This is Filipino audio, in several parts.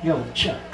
Yo, Chuck.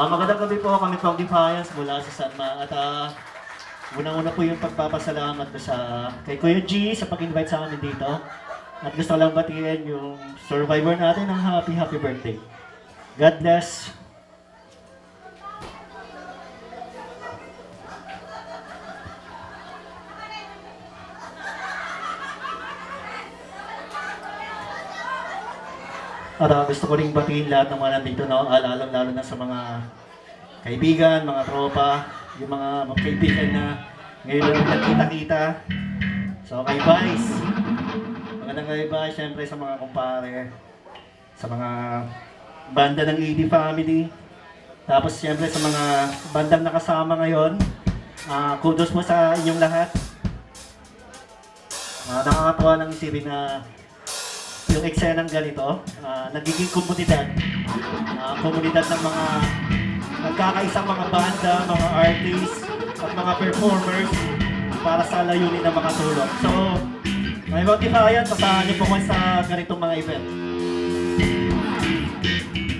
Magandang gabi po, kami pong Defiance mula sa Sanma at unang-una po yung pagpapasalamat ko kay Kuya G sa pag-invite sa amin dito at gusto lang batiin yung survivor natin ng happy birthday. God bless. At gusto ko rin batiin lahat ng mga nandito, no? Lalo na sa mga kaibigan, mga tropa, yung mga kaibigan na ngayon lang nagkita-kita. So kay Vice, magandang kay Vice, syempre sa mga kumpare, sa mga banda ng ED Family. Tapos syempre sa mga bandang nakasama ngayon, kudos mo sa inyong lahat. Nakakatawa ng isipin na yung eksenang ganito, nagiging komunidad ng mga nagkakaisang mga banda, mga artists, at mga performers para sa layunin na makatulong. So, May motivayan, pasahan niyo po kayo sa ganitong mga event.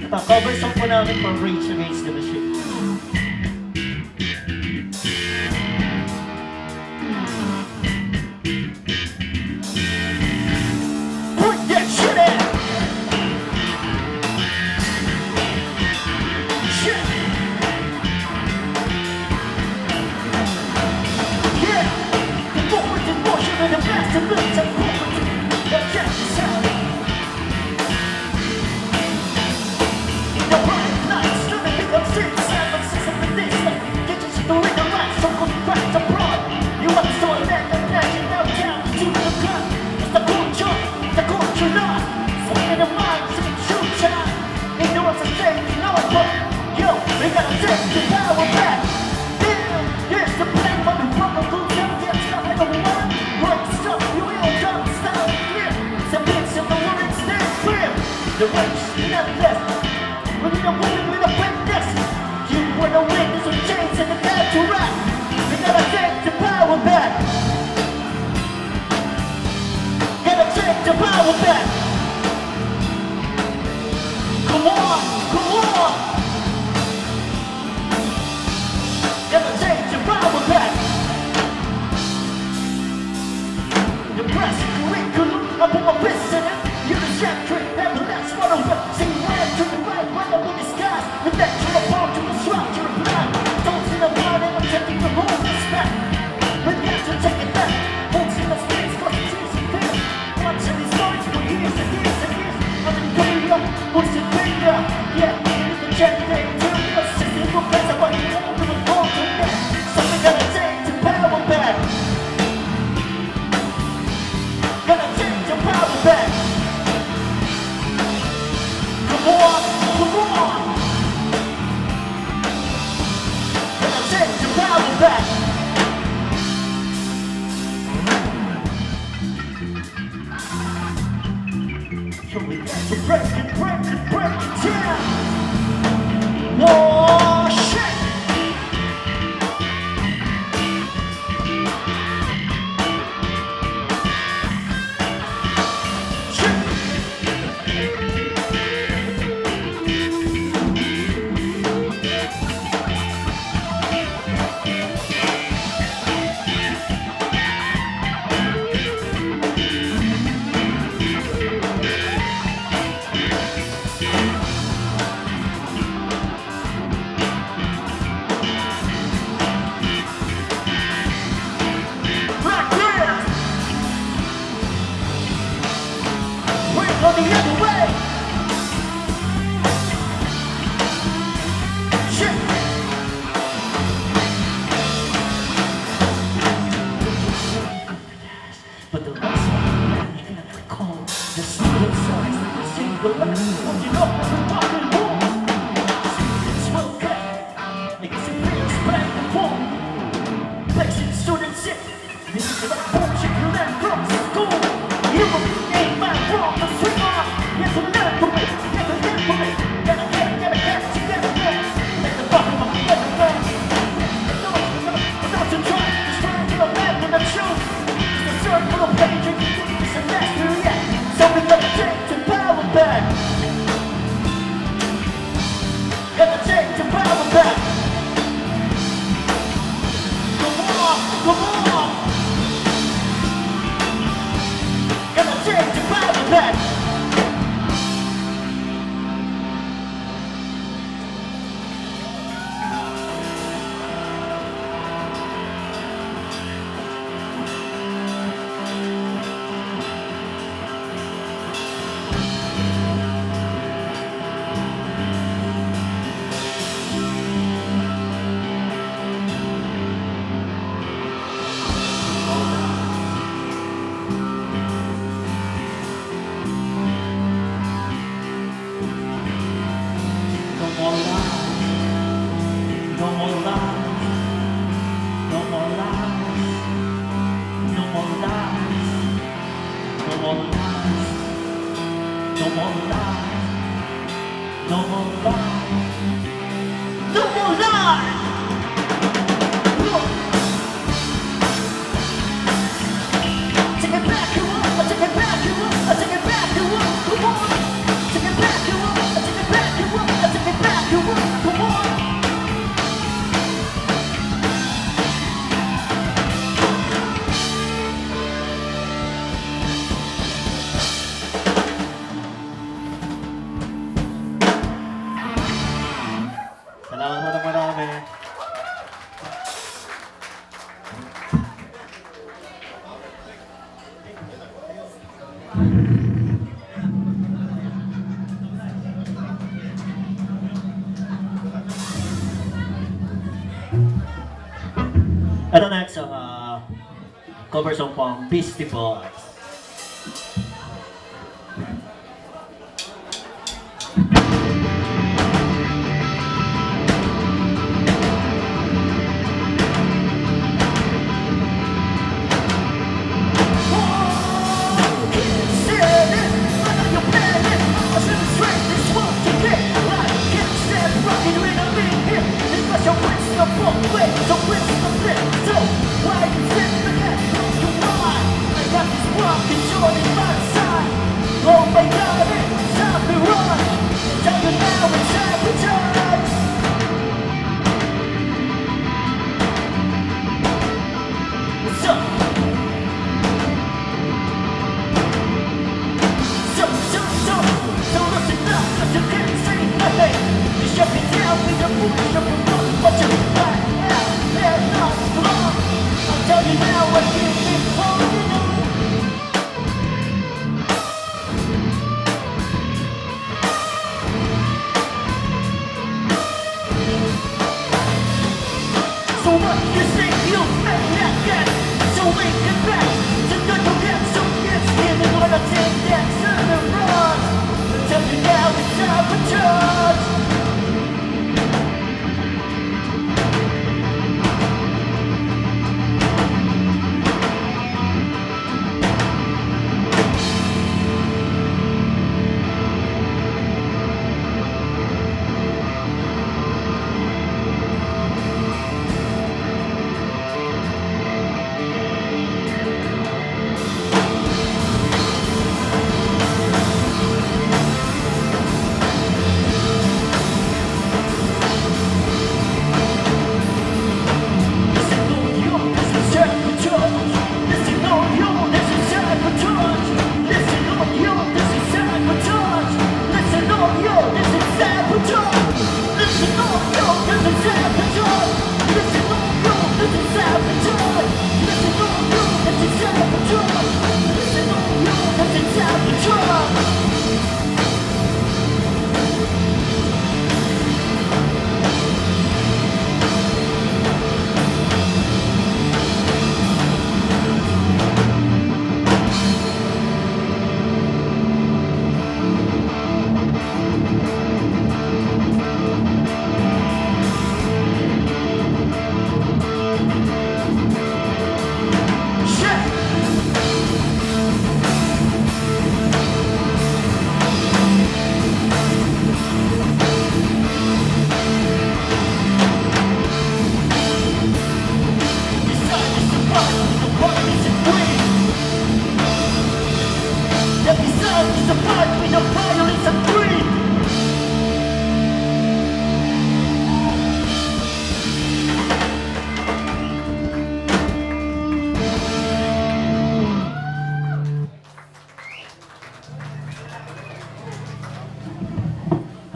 Ito, cover song po namin for Rage Against the Machine. Put that shit in! Shit! Yeah! The forward in motion and the faster moves and forward. The jet is out. The bright lights streaming through the city. Silent system in this life. Get you to the ring of light. So good back abroad. You want to saw a man that magic now down to the gun. It's the culture. The culture not. Swinging the mind. Singing true time. Ignorance is safe. No one but yo. We gotta take the power back. Here's the plan. When the problem goes down. Gets not like a woman. Right stuff. You will jump. Style clear. Some bits of the world stay clear. The race is not left. We need a woman with a big nest. You wanna win, there's some chains and the time to rap. We gotta take the power back. Gotta take the power back. Come on, come on. Gotta take the power back. The press curriculum, I put my fist in it. You're the chef trick, never last one of it. Sing right to the right, right up in the skies. With that to the bone, to the swamp, to the blind. Don't see the blood and I'm taking the whole respect. But you have to take it back. Won't see the space, cause it's easy there. Watching these stories for years and years and years. I'm in Korea, who's in Korea? Yeah, it's the jet day, tell me a system for place. I want you all to the phone to that. So we gotta take the power back. Gotta take the power back. Come on, come on. Gotta take the power back. So we got to break it, break it, break it down. Whoa, shit. On the other way. Shit. But the rest of the man recall the single size, the single life. What you know, the fucking war. It's well cut. Make it feels back and forth. Flexing student shit. This is the bullshit you learn from school. You ain't my wrong. Swing on. Yes, I'm not for me. Yes, I'm not for me. Gotta get together, man. Let the fucking one get the man. Don't you try to stand for the man in the truth. It's a circle of page and it's a mastery act. So we gotta take the power back. Gotta take the power back. Come on, come on. Gotta take the power back. No more lies. No more lies. Look. Take it back, come on. cover song po ang Beastie Boys. Oh my God, it's time to run. Tell you now it's time to charge. So listen up, 'cause you can't say nothing. You shut me down with your foolish approval, but you're right out there not wrong. I'll tell you now what you've been holding on. So what you say you make that guy? So wake it back. So don't you get so yes, even when I take that turn and run. Tell you now it's time for charge.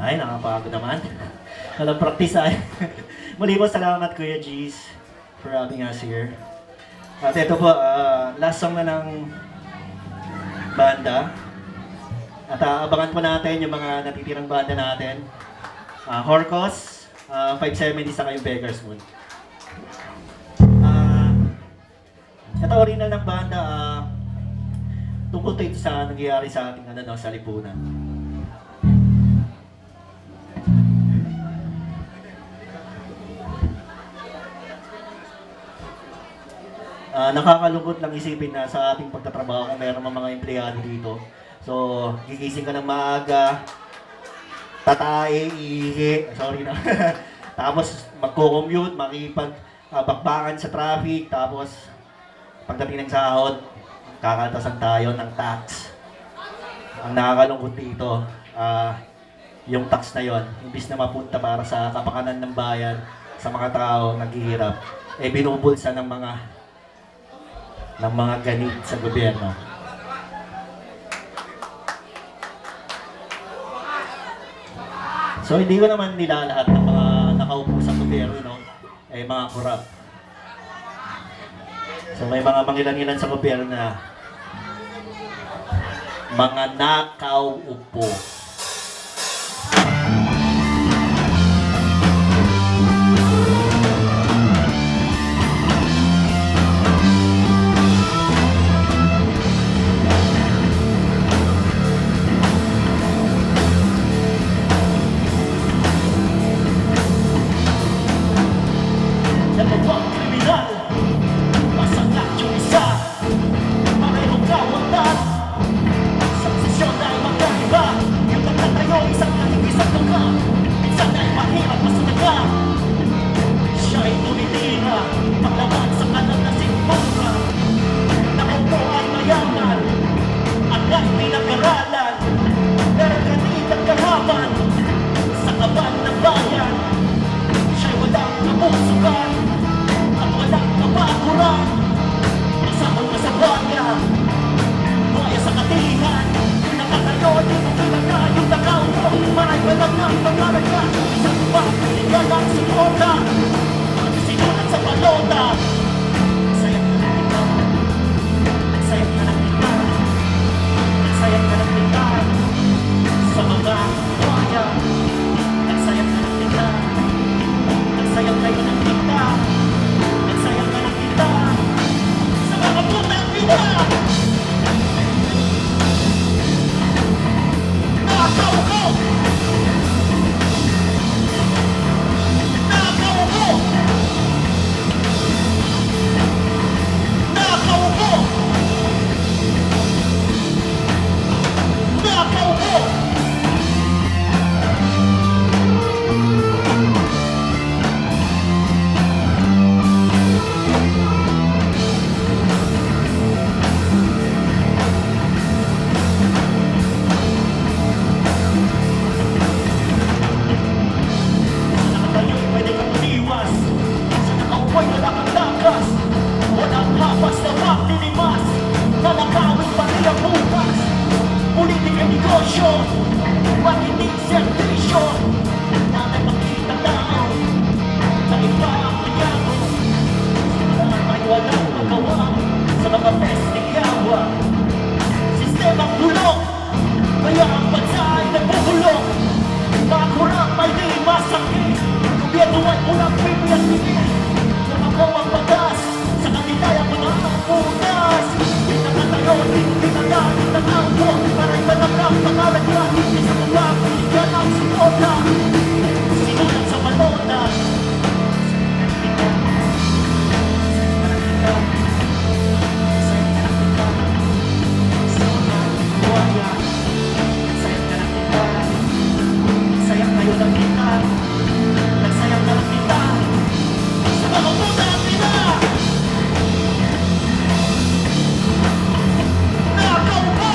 Ay, nakapagod naman. Walang practice ay. Muli po, salamat Kuya G's for having us here. At ito po, last song na ng banda. At abangan po natin yung mga natitirang banda natin. Horcos, 570 sa kayong Beggar's Moon. Ito original ng banda, tungkol ito sa nangyayari sa ating sa lipunan. Nakakalungkot lang isipin na sa ating pagtatrabaho kung mayroon mga empleyado dito. So, gigising ka ng maaga, tatae, ihi, sorry na. Tapos magko-commute, makipag-bakbakan sa traffic, tapos pagdating ng sahod, kakaltasan tayo ng tax. Ang nakakalungkot dito, yung tax na yon, imbis na mapunta para sa kapakanan ng bayan, sa mga tao naghihirap, binubulsa ng mga ganit sa gobyerno. So hindi ko naman nila lahat ng mga nakaupo sa gobyerno, mga korap. So may mga mangilan-ilan sa gobyerno na mga nakaupo. ina! Nakaw ko! Nakaw ko! Nakaw ko! Nakaw ko! Walang hapas na maglilimas, nanakawin pati ang bukas. Politika negosyo, makinig servisyo, nanay makita tao, na iba ang manyago. Ay walang magawa sa mga pesting yawa. Sistemang bulok, kaya ang bansa ay nagbuhulok. Makurang may di masakit, gobyerno ay ulang pipiyat-pipit. Ako ang batas, sa kanila ang mga putas. Pinakatayo, pinagalit ng angko, para ipanagap pangalan gratis sa mga binigyan ng suporta. Sinulat sa balota. Sayang kayo ng kita, nagsayang na lang kita. Sa mga puta ang ina! Nakaw ko!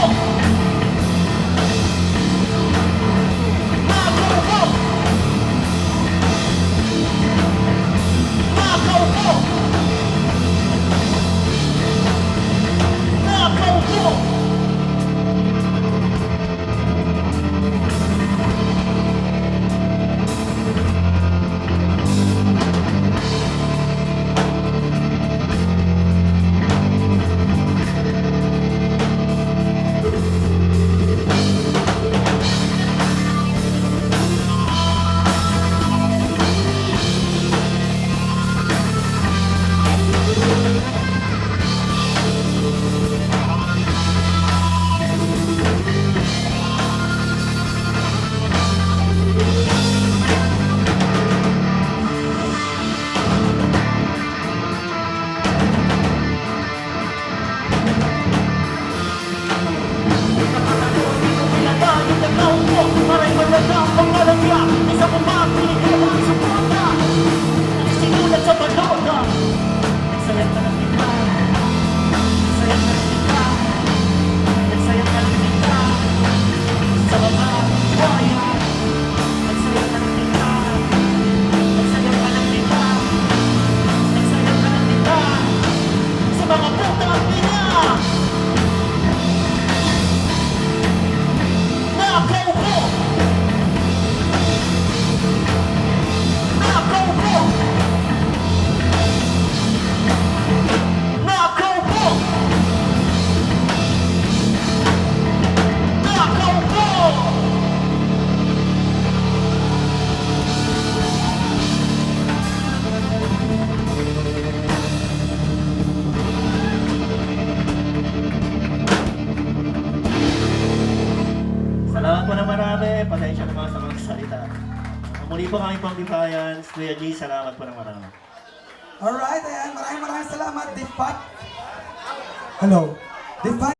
Nakaw ko! Nakaw ko! Nakaw ko! Maray malagang pangalan niya, isa mo mapinigil ang suporta. Sinulat sa balota. Nagsayang ka ng kita, nagsayang ka ng kita, nagsayang ka ng kita. Sa mga buhayan, nagsayang ka ng kita, nagsayang ka ng kita, nagsayang ka ng kita. Sa mga putang ina. Nakaw ko! Nakaw ko! Nakaw ko! Nakaw ko! Salamat po na marami. Pasensya na mga sa mga salita. Muli po kami pang Defiance. Kuya G, salamat po na marami. Alright, ayan. Maraming salamat, Deepak. Hello. Deepak.